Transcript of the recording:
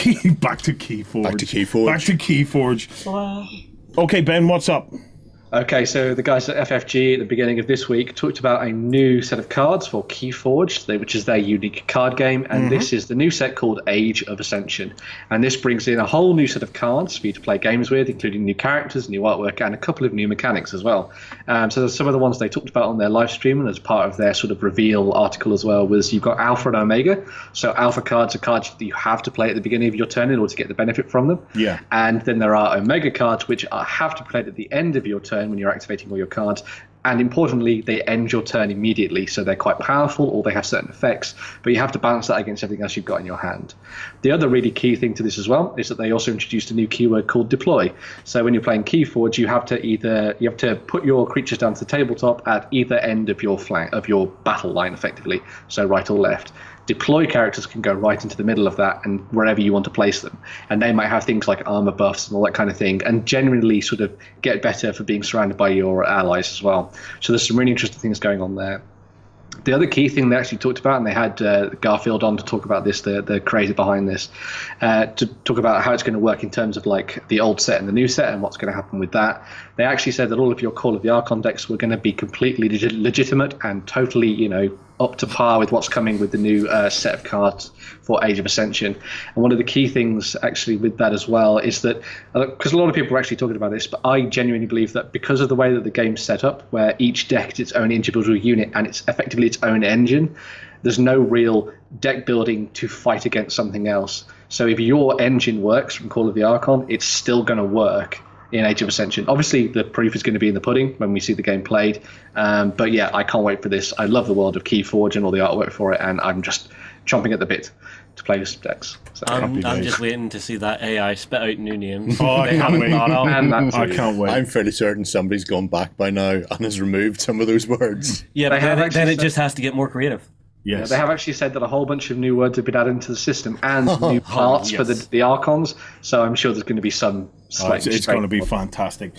Back to KeyForge. Back to KeyForge. Back to KeyForge. Okay, Ben, what's up? Okay, so the guys at FFG at the beginning of this week talked about a new set of cards for KeyForge, which is their unique card game, and this is the new set called Age of Ascension. And this brings in a whole new set of cards for you to play games with, including new characters, new artwork, and a couple of new mechanics as well. So there's some of the ones they talked about on their live stream, and as part of their sort of reveal article as well, was you've got Alpha and Omega. So Alpha cards are cards that you have to play at the beginning of your turn in order to get the benefit from them. Yeah. And then there are Omega cards, which have to be played at the end of your turn when you're activating all your cards, and importantly they end your turn immediately, so they're quite powerful or they have certain effects, but you have to balance that against everything else you've got in your hand. The other really key thing to this as well is that they also introduced a new keyword called deploy. So when you're playing KeyForge, you have to put your creatures down to the tabletop at either end of your flank of your battle line, effectively, so right or left. Deploy characters can go right into the middle of that and wherever you want to place them. And they might have things like armor buffs and all that kind of thing, and generally sort of get better for being surrounded by your allies as well. So there's some really interesting things going on there. The other key thing they actually talked about, and they had Garfield on to talk about this, the creator behind this, to talk about how it's going to work in terms of like the old set and the new set and what's going to happen with that. They actually said that all of your Call of the Archon decks were going to be completely legitimate and totally, up to par with what's coming with the new set of cards for Age of Ascension. And one of the key things actually with that as well is that, because a lot of people are actually talking about this, but I genuinely believe that because of the way that the game's set up, where each deck is its own individual unit and it's effectively its own engine, there's no real deck building to fight against something else. So if your engine works from Call of the Archon, it's still going to work in Age of Ascension. Obviously, the proof is going to be in the pudding when we see the game played. But yeah, I can't wait for this. I love the world of KeyForge and all the artwork for it, and I'm just chomping at the bit to play this decks. So, I'm just waiting to see that AI spit out new names. Oh, I can't wait. I can't wait. I'm fairly certain somebody's gone back by now and has removed some of those words. Yeah, but then it just has to get more creative. Yes. Yeah, they have actually said that a whole bunch of new words have been added into the system and new parts for the Archons, so I'm sure there's going to be some slight it's going to be fantastic.